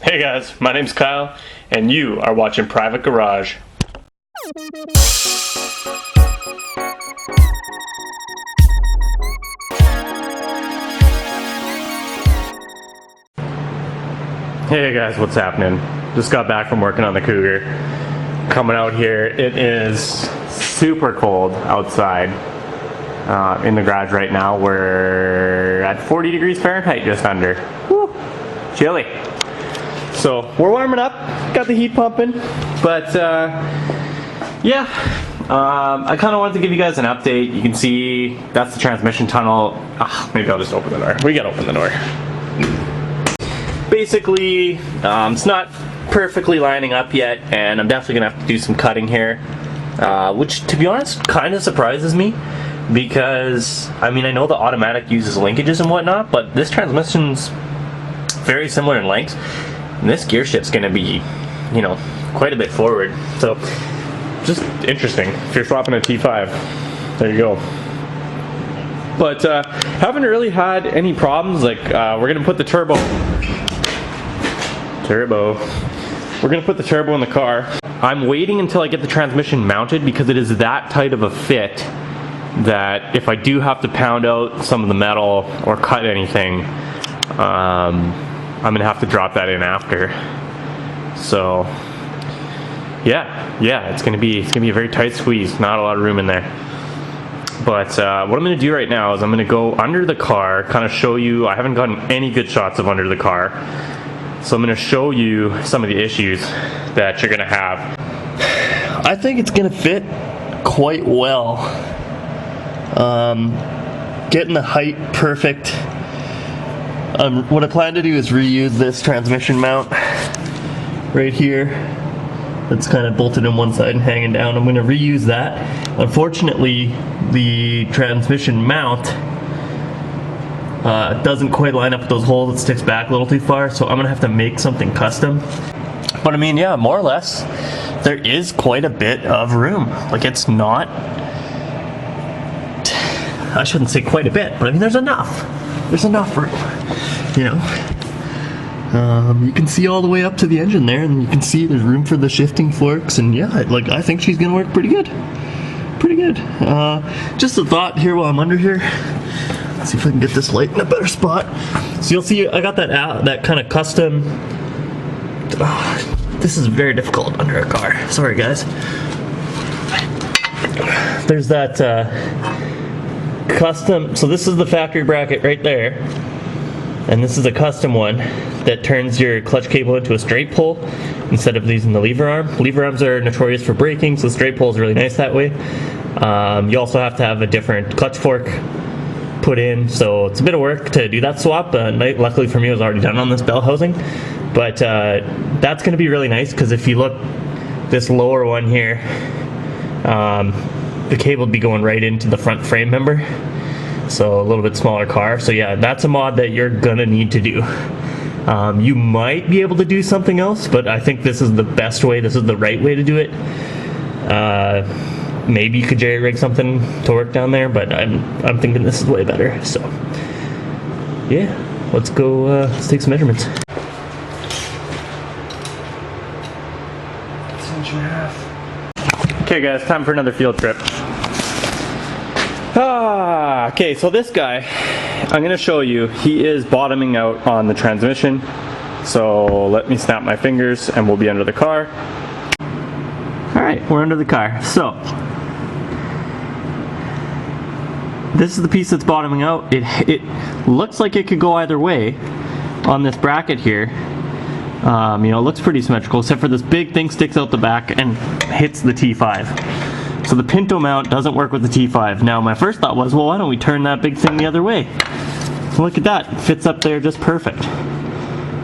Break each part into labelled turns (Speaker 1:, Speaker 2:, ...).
Speaker 1: Hey guys, my name's Kyle, and you are watching Private Garage. Hey guys, what's happening? Just got back from working on the Cougar. Coming out here, it is super cold outside. In the garage right now, we're at 40 degrees Fahrenheit, just under. Woo, chilly. So we're warming up, got the heat pumping, but yeah, I kind of wanted to give you guys an update. You can see that's the transmission tunnel. Maybe I'll just open the door. We gotta open the door. Basically, it's not perfectly lining up yet, and I'm definitely gonna have to do some cutting here, which, to be honest, kind of surprises me. Because, I mean, I know the automatic uses linkages and whatnot, but this transmission's very similar in length. And this gear shift's going to be, you know, quite a bit forward. So, just interesting. If you're swapping a T5, there you go. But, haven't really had any problems. Like, we're going to put the turbo. We're going to put the turbo in the car. I'm waiting until I get the transmission mounted because it is that tight of a fit that if I do have to pound out some of the metal or cut anything, I'm gonna have to drop that in after. So yeah, it's gonna be a very tight squeeze, not a lot of room in there. But what I'm gonna do right now is I'm gonna go under the car, kind of show you. I haven't gotten any good shots of under the car, so I'm gonna show you some of the issues that you're gonna have. I think it's gonna fit quite well. Getting the height perfect. What I plan to do is reuse this transmission mount right here that's kind of bolted in one side and hanging down. I'm going to reuse that. Unfortunately, the transmission mount doesn't quite line up with those holes. It sticks back a little too far, so I'm going to have to make something custom. But I mean, yeah, more or less, there is quite a bit of room. Like, it's not... I shouldn't say quite a bit, but I mean there's enough. There's enough room, you know. You can see all the way up to the engine there, and you can see there's room for the shifting forks, and yeah, like I think she's gonna work pretty good. Pretty good. Just a thought here while I'm under here. Let's see if I can get this light in a better spot. So you'll see I got that kind of custom. This is very difficult under a car. Sorry guys. There's that. Custom, so this is the factory bracket right there, and this is a custom one that turns your clutch cable into a straight pull instead of using the lever arm. Lever arms are notorious for breaking, so straight pull is really nice that way. You also have to have a different clutch fork put in, so it's a bit of work to do that swap. Luckily for me, it was already done on this bell housing, but that's going to be really nice because if you look, this lower one here, the cable would be going right into the front frame member, so a little bit smaller car. So yeah, that's a mod that you're gonna need to do. You might be able to do something else, but I think this is the best way. This is the right way to do it. Maybe you could jerry rig something to work down there, but I'm thinking this is way better. So yeah, let's go. Let's take some measurements. 6.5 inches. Okay guys, time for another field trip. Okay, so this guy, I'm gonna show you, he is bottoming out on the transmission. So let me snap my fingers and we'll be under the car. Alright, we're under the car. So, this is the piece that's bottoming out. It looks like it could go either way on this bracket here. You know, it looks pretty symmetrical, except for this big thing sticks out the back and hits the T5. So the Pinto mount doesn't work with the T5. Now my first thought was, well, why don't we turn that big thing the other way? Look at that, it fits up there just perfect.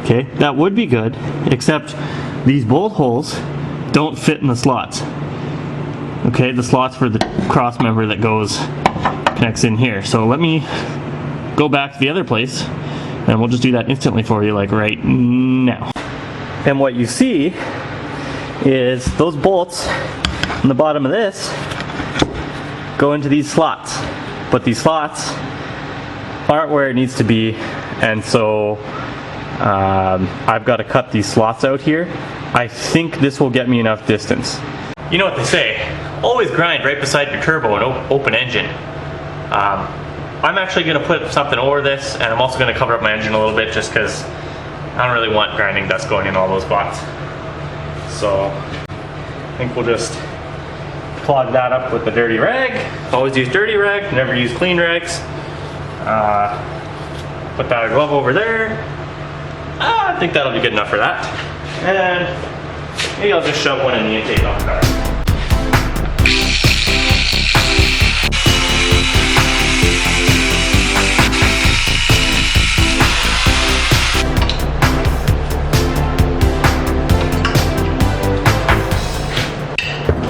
Speaker 1: Okay, that would be good, except these bolt holes don't fit in the slots. Okay, the slots for the cross member that connects in here. So let me go back to the other place, and we'll just do that instantly for you, like right now. And what you see is those bolts on the bottom of this go into these slots, but these slots aren't where it needs to be, and so I've got to cut these slots out here. I think this will get me enough distance. You know what they say, always grind right beside your turbo and open engine. I'm actually going to put something over this, and I'm also going to cover up my engine a little bit just because I don't really want grinding dust going in all those spots. So I think we'll just clog that up with the dirty rag. Always use dirty rag, never use clean rags. Put that glove over there. I think that'll be good enough for that. And maybe I'll just shove one in the intake on the car.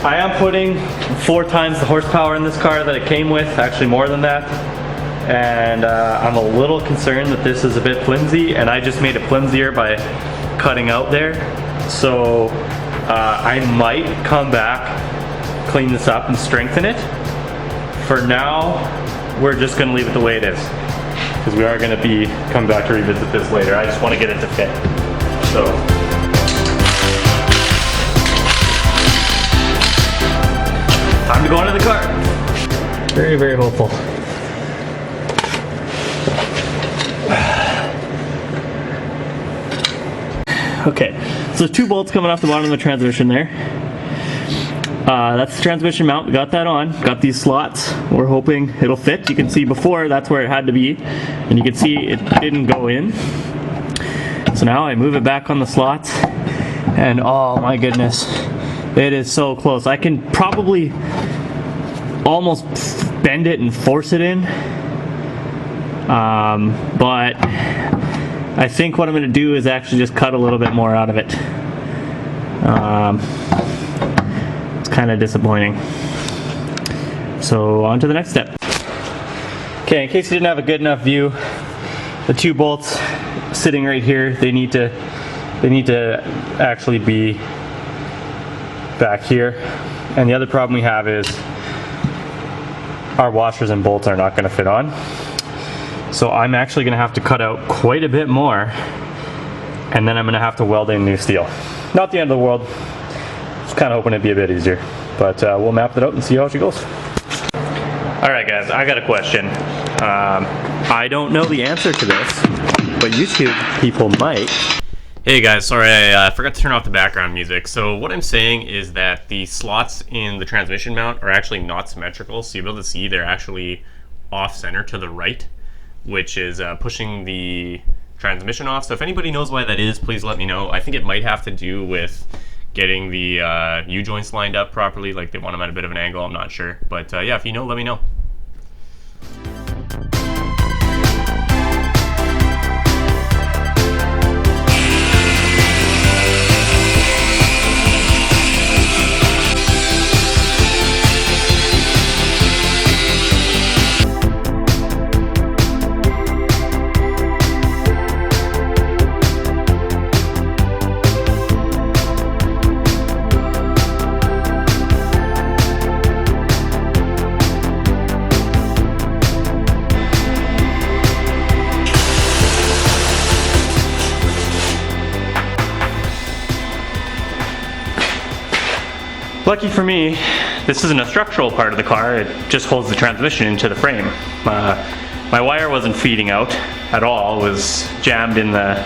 Speaker 1: I am putting 4 times the horsepower in this car that it came with, actually more than that. And I'm a little concerned that this is a bit flimsy, and I just made it flimsier by cutting out there. So I might come back, clean this up and strengthen it. For now, we're just gonna leave it the way it is, because we are gonna be coming back to revisit this later. I just want to get it to fit. So. Time to go into the car. Very, very hopeful. Okay, so 2 bolts coming off the bottom of the transmission there. That's the transmission mount. We got that on. Got these slots. We're hoping it'll fit. You can see before that's where it had to be, and you can see it didn't go in. So now I move it back on the slots, and oh my goodness, it is so close. I can probably almost bend it and force it in, but I think what I'm going to do is actually just cut a little bit more out of it. It's kind of disappointing. So on to the next step. Okay, in case you didn't have a good enough view, the 2 bolts sitting right here, they need to actually be back here. And the other problem we have is our washers and bolts are not going to fit on. So I'm actually going to have to cut out quite a bit more, and then I'm going to have to weld in new steel. Not the end of the world. Just kind of hoping it'd be a bit easier. But we'll map it out and see how she goes. Alright guys, I got a question. I don't know the answer to this, but YouTube people might. Hey guys, sorry I forgot to turn off the background music. So what I'm saying is that the slots in the transmission mount are actually not symmetrical. So you'll be able to see they're actually off-center to the right, which is pushing the transmission off. So if anybody knows why that is, please let me know. I think it might have to do with getting the U-joints lined up properly, like they want them at a bit of an angle, I'm not sure. But yeah, if you know, let me know. Lucky for me, this isn't a structural part of the car, it just holds the transmission into the frame. My wire wasn't feeding out at all, it was jammed in the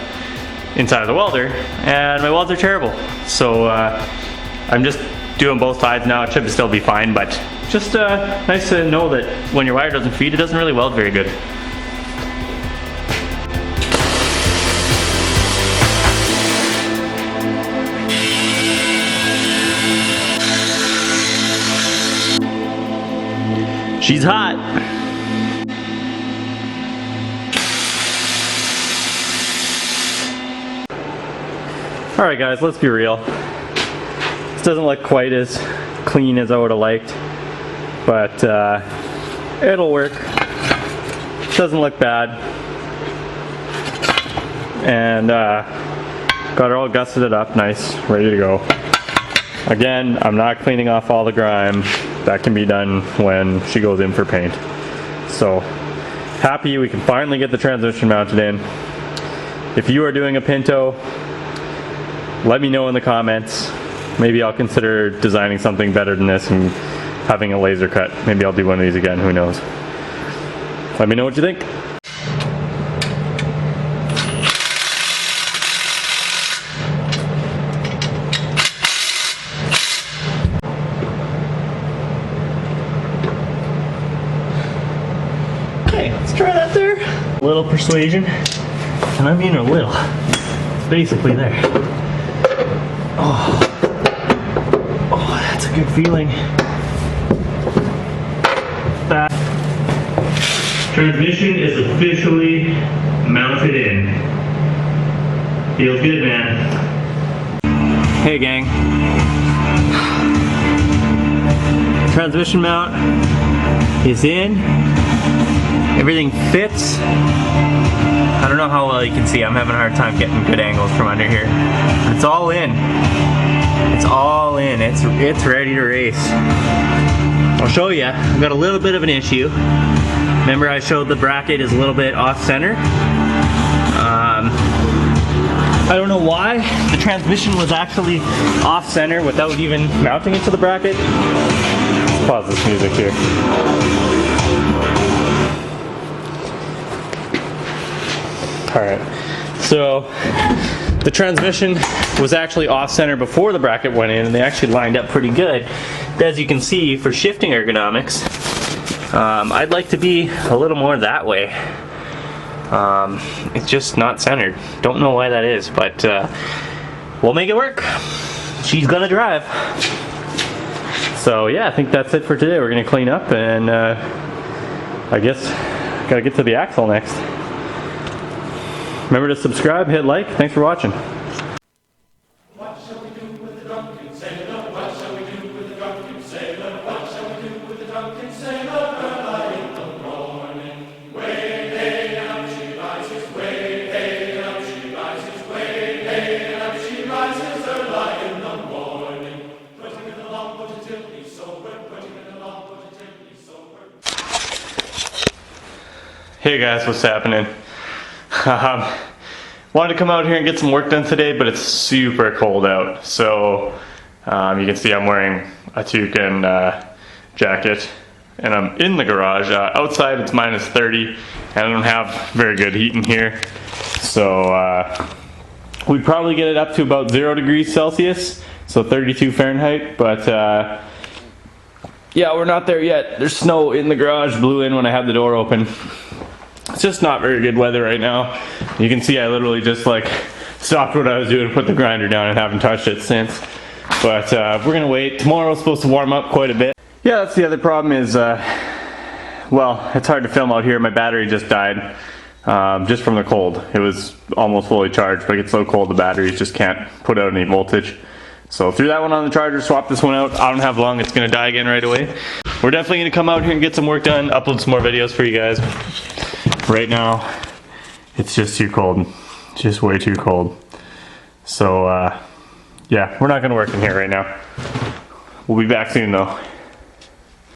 Speaker 1: inside of the welder, and my welds are terrible. So I'm just doing both sides now. It should still be fine, but just nice to know that when your wire doesn't feed, it doesn't really weld very good. She's hot. Alright guys, let's be real. This doesn't look quite as clean as I would have liked, but it'll work. It doesn't look bad. And got her all gusseted it up nice, ready to go. Again, I'm not cleaning off all the grime. That can be done when she goes in for paint. So happy we can finally get the transmission mounted in. if you are doing a Pinto, let me know in the comments. Maybe I'll consider designing something better than this and having a laser cut. Maybe I'll do one of these again, who knows. Let me know what you think. Okay, let's try that there. A little persuasion, and I mean a little. It's basically there. Oh, that's a good feeling. That transmission is officially mounted in. Feels good, man. Hey, gang. Transmission mount is in. Everything fits. I don't know how well you can see. I'm having a hard time getting good angles from under here. It's all in. It's all in. It's ready to race. I'll show you. I've got a little bit of an issue. Remember I showed the bracket is a little bit off center. I don't know why the transmission was actually off center without even mounting it to the bracket. Let's pause this music here. Alright, so the transmission was actually off center before the bracket went in, and they actually lined up pretty good. As you can see, for shifting ergonomics, I'd like to be a little more that way. It's just not centered. Don't know why that is, but we'll make it work. She's gonna drive. So yeah, I think that's it for today. We're gonna clean up, and I guess gotta get to the axle next. Remember to subscribe, hit like. Thanks for watching.
Speaker 2: What shall we do with the drunken sailor? What shall we do with the drunken sailor? What shall we do with the drunken sailor? Early in the morning, way hey and up she rises. Way hey and up she rises. Way hey and up she rises. Early in the morning, putting it along, put it till he's sober. Putting it along, put it till he's sober.
Speaker 1: Hey guys, what's happening? Wanted to come out here and get some work done today, but it's super cold out. So you can see I'm wearing a toque and jacket, and I'm in the garage. Outside it's minus 30, and I don't have very good heat in here. So we'd probably get it up to about 0 degrees Celsius, so 32 Fahrenheit, but yeah, we're not there yet. There's snow in the garage, blew in when I had the door open. It's just not very good weather right now. You can see I literally just like stopped what I was doing, put the grinder down, and haven't touched it since. But we're gonna wait. Tomorrow's supposed to warm up quite a bit. Yeah, that's the other problem is, well, it's hard to film out here. My battery just died just from the cold. It was almost fully charged, but it gets so cold the batteries just can't put out any voltage. So threw that one on the charger, swapped this one out. I don't have long, it's gonna die again right away. We're definitely gonna come out here and get some work done, upload some more videos for you guys. Right now, it's just too cold. Just way too cold. So, yeah, we're not gonna work in here right now. We'll be back soon though.